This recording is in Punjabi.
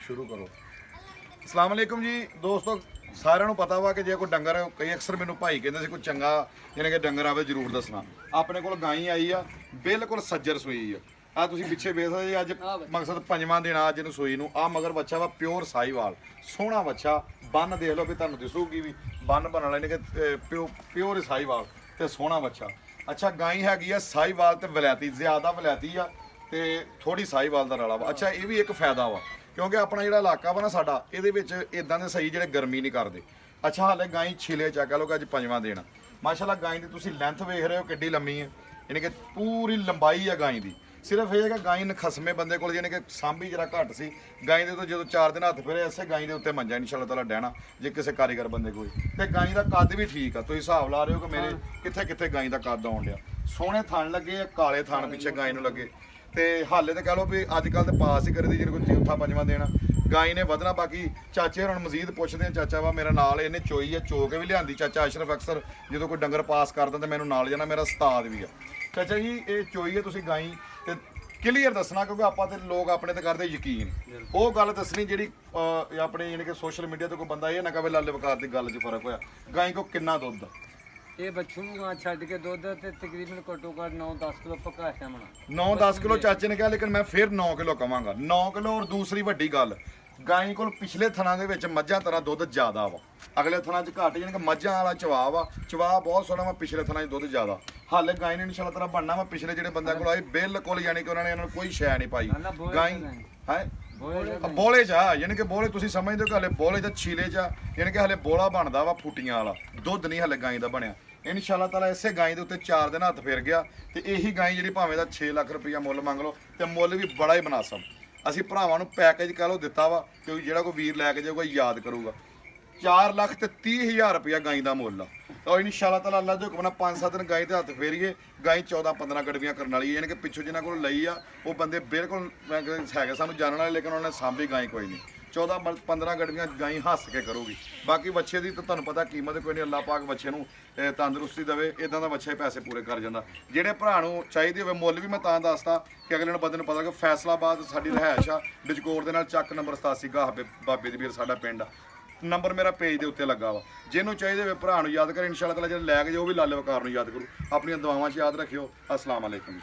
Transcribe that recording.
ਸ਼ੁਰੂ ਕਰੋ। ਅਸਲਾਮ ਵਾਲੇਕੁਮ ਜੀ ਦੋਸਤੋ, ਸਾਰਿਆਂ ਨੂੰ ਪਤਾ ਵਾ ਕਿ ਜੇ ਕੋਈ ਡੰਗਰ, ਕਈ ਅਕਸਰ ਮੈਨੂੰ ਭਾਈ ਕਹਿੰਦੇ ਸੀ ਕੋਈ ਚੰਗਾ ਜਿਹਨੇ ਕਿ ਡੰਗਰ ਆਵੇ ਜ਼ਰੂਰ ਦੱਸਣਾ। ਆਪਣੇ ਕੋਲ ਗਾਈ ਆਈ ਆ, ਬਿਲਕੁਲ ਸੱਜਰ ਸੂਈ ਆ। ਆ ਤੁਸੀਂ ਪਿੱਛੇ ਵੇਖ ਸਕਦੇ ਜੀ, ਅੱਜ ਮਕਸਦ 5ਵਾਂ ਦਿਨ ਆ ਅੱਜ ਨੂੰ ਸੂਈ ਨੂੰ। ਆ ਮਗਰ ਬੱਚਾ ਵਾ ਪਿਓਰ ਸਾਹੀਵਾਲ, ਸੋਹਣਾ ਬੱਚਾ। ਬੰਨ ਦੇਖ ਲਓ ਵੀ ਤੁਹਾਨੂੰ ਦਿਸੂਗੀ ਵੀ ਬੰਨ ਬਣਨ ਵਾਲੇ ਨੇ ਕਿ ਪਿਓਰ ਸਾਹੀਵਾਲ ਤੇ ਸੋਹਣਾ ਬੱਚਾ। ਅੱਛਾ, ਗਾਈ ਹੈਗੀ ਆ ਸਾਹੀਵਾਲ ਤੇ ਵਲੈਤੀ, ਜ਼ਿਆਦਾ ਵਲੈਤੀ ਆ ਤੇ ਥੋੜੀ ਸਾਹੀਵਾਲ ਦਾ ਰਲਾ ਵਾ। ਅੱਛਾ, ਇਹ ਵੀ ਇੱਕ ਫਾਇਦਾ ਵਾ ਕਿਉਂਕਿ ਆਪਣਾ ਜਿਹੜਾ ਇਲਾਕਾ ਵਾ ਨਾ ਸਾਡਾ, ਇਹਦੇ ਵਿੱਚ ਇਦਾਂ ਦੇ ਸਹੀ ਜਿਹੜੇ ਗਰਮੀ ਨਹੀਂ ਕਰਦੇ। ਅੱਛਾ, ਹਾਲੇ ਗਾਈ ਛਿਲੇ ਚਾ ਕਹ ਲਓ ਕਿ ਅੱਜ 5ਵਾਂ ਦਿਨ। ਮਾਸ਼ਾਅੱਲਾ ਗਾਈ ਦੀ ਤੁਸੀਂ ਲੈਂਥ ਵੇਖ ਰਹੇ ਹੋ ਕਿੱਡੀ ਲੰਮੀ ਹੈ, ਯਾਨੀ ਕਿ ਪੂਰੀ ਲੰਬਾਈ ਆ ਗਾਈ ਦੀ। ਸਿਰਫ ਇਹ ਹੈ ਕਿ ਗਾਈ ਨਖਸਮੇ ਬੰਦੇ ਕੋਲ ਯਾਨੀ ਕਿ ਸਾਂਭੀ ਜਰਾ ਘੱਟ ਸੀ ਗਾਈ ਦੇ ਤੋਂ। ਜਦੋਂ 4 ਦਿਨ ਹੱਥ ਫੇਰੇ ਐਸੇ ਗਾਈ ਦੇ ਉੱਤੇ ਮੰਜਾ ਇਨਸ਼ਾਅੱਲਾ ਤਾਲਾ ਡਹਿਣਾ ਜੇ ਕਿਸੇ ਕਾਰੀਗਰ ਬੰਦੇ ਕੋਈ। ਤੇ ਗਾਈ ਦਾ ਕੱਦ ਵੀ ਠੀਕ ਆ, ਤੁਸੀਂ ਹਿਸਾਬ ਲਾ ਰਹੇ ਹੋ ਕਿ ਮੇਰੇ ਕਿੱਥੇ ਕਿੱਥੇ ਗਾਈ ਦਾ ਕੱਦ ਆਉਣ ਡਿਆ। ਸੋਹਣੇ ਥਣ ਲੱਗੇ ਆ, ਕਾਲੇ ਥਣ ਪਿੱਛੇ ਗਾਈ ਨੂੰ ਲੱਗੇ। ਤੇ ਹਾਲੇ ਤੇ ਕਹ ਲਓ ਵੀ ਅੱਜ ਕੱਲ ਤੇ ਪਾਸ ਹੀ ਕਰਦੀ ਜਿਹਨੇ ਕੋਈ ਚੌਥਾ 5ਵਾਂ ਦੇਣਾ ਗਾਈ ਨੇ ਵਧਣਾ। ਬਾਕੀ ਚਾਚੇ ਹੁਣ ਮਜ਼ੀਦ ਪੁੱਛਦੇ ਆ, ਚਾਚਾ ਵਾ ਮੇਰਾ ਨਾਲ, ਇਹਨੇ ਚੋਈ ਆ, ਚੋ ਕੇ ਵੀ ਲਿਆਂਦੀ। ਚਾਚਾ ਅਸ਼ਰਫ ਅਕਸਰ ਜਦੋਂ ਕੋਈ ਡੰਗਰ ਪਾਸ ਕਰਦਾ ਤੇ ਮੈਨੂੰ ਨਾਲ ਜਾਣਾ, ਮੇਰਾ ਉਸਤਾਦ ਵੀ ਆ। ਚਾਚਾ ਜੀ ਇਹ ਚੋਈ ਹੈ ਤੁਸੀਂ ਗਾਈ ਤੇ ਕਲੀਅਰ ਦੱਸਣਾ, ਕਿਉਂਕਿ ਆਪਾਂ ਤੇ ਲੋਕ ਆਪਣੇ ਤੇ ਕਰਦੇ ਯਕੀਨ। ਉਹ ਗੱਲ ਦੱਸਣੀ ਜਿਹੜੀ ਆਪਣੇ ਯਾਨੀ ਕਿ ਸੋਸ਼ਲ ਮੀਡੀਆ ਤੇ ਕੋਈ ਬੰਦਾ ਇਹ ਨਾ ਕਹੇ ਲਾਲੇ ਵਕਾਰ ਦੀ ਗੱਲ 'ਚ ਫਰਕ ਹੋਇਆ। ਗਾਈ ਕੋ ਕਿੰਨਾ ਦੁੱਧ? ਇਹ ਬੱਚੂ ਨੂੰ ਛੱਡ ਕੇ ਦੁੱਧ ਤੇ ਤਕਰੀਬਨ ਘੱਟੋ ਘੱਟ 9-10 ਕਿਲੋ ਪੱਕਾ ਹੈ ਮਣਾ। 9-10 ਕਿਲੋ ਚਾਚੇ ਨੇ ਕਿਹਾ, ਲੇਕਿਨ ਮੈਂ ਫਿਰ 9 ਕਿਲੋ ਕਵਾਂਗਾ। 9 ਕਿਲੋ। ਔਰ ਦੂਸਰੀ ਵੱਡੀ ਗੱਲ, ਗਾਈ ਕੋਲ ਪਿਛਲੇ ਥਣਾਂ ਦੇ ਵਿੱਚ ਮੱਝਾਂ ਤਰ੍ਹਾਂ ਦੁੱਧ ਜ਼ਿਆਦਾ ਵਾ, ਅਗਲੇ ਥਣਾਂ 'ਚ ਘੱਟ। ਜਾਣੀ ਕਿ ਮੱਝਾਂ ਵਾਲਾ ਚਵਾ ਵਾ, ਚਵਾ ਬਹੁਤ ਸੋਹਣਾ ਵਾ, ਪਿਛਲੇ ਥਣਾਂ 'ਚ ਦੁੱਧ ਜ਼ਿਆਦਾ। ਹਾਲੇ ਗਾਈ ਨੇ ਇਨਸ਼ਾਅੱਲਾ ਤਰ੍ਹਾਂ ਬਣਨਾ ਵਾ। ਪਿਛਲੇ ਜਿਹੜੇ ਬੰਦਿਆਂ ਕੋਲ ਆਏ ਬਿਲਕੁਲ ਯਾਨੀ ਕਿ ਉਹਨਾਂ ਨੇ ਇਹਨਾਂ ਨੂੰ ਕੋਈ ਸ਼ੈ ਨਹੀਂ ਪਾਈ। ਗਾਈ ਹੈ ਬੋਲੇ ਜਾ, ਯਾਨੀ ਕਿ ਬੋਲੇ ਤੁਸੀਂ ਸਮਝਦੇ ਹੋ ਕਿ ਹਲੇ ਬੋਲੇ ਜਾਂ ਛੀਲੇ ਜਾ, ਯਾਨੀ ਕਿ ਹਲੇ ਬੋਲਾ ਬਣਦਾ ਵਾ ਫੁੱਟੀਆਂ ਵਾਲਾ। ਦੁੱਧ ਨਹੀਂ ਹਲੇ ਗਾਈ ਦਾ ਬਣਿਆ। ਇਨਸ਼ਾਅੱਲਾ ਤਾਲਾ ਇਸੇ ਗਾਈ ਦੇ ਉੱਤੇ 4 ਦਿਨ ਹੱਥ ਫੇਰ ਗਿਆ ਤੇ ਇਹੀ ਗਾਈ ਜਿਹੜੀ ਭਾਵੇਂ ਦਾ 6 ਲੱਖ ਰੁਪਈਆ ਮੁੱਲ ਮੰਗ ਲਓ ਤੇ ਮੁੱਲ ਵੀ ਬੜਾ ਹੀ ਮਨਾਸਬ। ਅਸੀਂ ਭਰਾਵਾਂ ਨੂੰ ਪੈਕੇਜ ਕਹ ਲਓ ਦਿੱਤਾ ਵਾ, ਕਿਉਂਕਿ ਜਿਹੜਾ ਕੋਈ ਵੀਰ ਲੈ ਕੇ ਜਾਊਗਾ ਯਾਦ ਕਰੂਗਾ। 4,30,000 ਰੁਪਈਆ ਗਾਈ ਦਾ ਮੁੱਲ ਆ। ਤਾਂ ਇਨਸ਼ਾਅੱਲਾ ਤਾਲਾ ਅੱਲਾ ਦੇ ਹੁਕਮ ਨਾਲ 5-7 ਦਿਨ ਗਾਈ ਤੇ ਹੱਥ ਫੇਰੀਏ। ਗਾਈ 14-15 ਗੜਵੀਆਂ ਕਰਨ ਵਾਲੀ ਹੈ, ਯਾਨੀ ਕਿ ਪਿੱਛੋਂ ਜਿਨ੍ਹਾਂ ਕੋਲ ਲਈ ਆ ਉਹ ਬੰਦੇ ਬਿਲਕੁਲ ਹੈਗੇ ਸਾਨੂੰ ਜਾਣਨ ਵਾਲੇ, ਲੇਕਿਨ ਉਹਨਾਂ ਨੇ ਸਾਂਭੀ ਗਾਈ ਕੋਈ ਨਹੀਂ। 14-15 ਗੜਵੀਆਂ ਗਾਈ ਹੱਸ ਕੇ ਕਰੂਗੀ। ਬਾਕੀ ਬੱਚੇ ਦੀ ਤਾਂ ਤੁਹਾਨੂੰ ਪਤਾ ਕੀਮਤ ਕੋਈ ਨਹੀਂ, ਅੱਲਾਹ ਪਾਕ ਬੱਚੇ ਨੂੰ ਤੰਦਰੁਸਤੀ ਦੇਵੇ। ਇਦਾਂ ਦਾ ਬੱਚਾ ਹੀ ਪੈਸੇ ਪੂਰੇ ਕਰ ਜਾਂਦਾ। ਜਿਹੜੇ ਭਰਾ ਨੂੰ ਚਾਹੀਦੀ ਹੋਵੇ ਮੁੱਲ ਵੀ ਮੈਂ ਤਾਂ ਦੱਸਦਾ ਕਿ ਅਗਲੇ ਨੂੰ ਬੰਦੇ ਨੂੰ ਪਤਾ ਕਿ ਫੈਸਲਾਬਾਦ ਸਾਡੀ ਰਿਹਾਇਸ਼ ਆ, ਬਿਜਕੋਟ ਦੇ ਨਾਲ ਚੱਕ ਨੰਬਰ 87 ਗਾਹ ਬਾਬੇ ਦੀ ਵੀਰ ਸਾਡਾ ਪਿੰਡ ਆ। ਨੰਬਰ ਮੇਰਾ ਪੇਜ ਦੇ ਉੱਤੇ ਲੱਗਾ ਵਾ। ਜਿਹਨੂੰ ਚਾਹੀਦੇ ਹੋਵੇ ਭਰਾ ਨੂੰ ਯਾਦ ਕਰੇ, ਇਨਸ਼ਾਅੱਲਾ ਤਾਲਾ ਜਿਹੜਾ ਲੈ ਕੇ ਜਾਓ ਉਹ ਵੀ ਲਾਲੇ ਵਕਾਰ ਨੂੰ ਯਾਦ ਕਰੂ। ਆਪਣੀਆਂ ਦੁਆਵਾਂ 'ਚ ਯਾਦ ਰੱਖਿਓ। ਅਸਲਾਮ ਵਾਲੇਕੁਮ।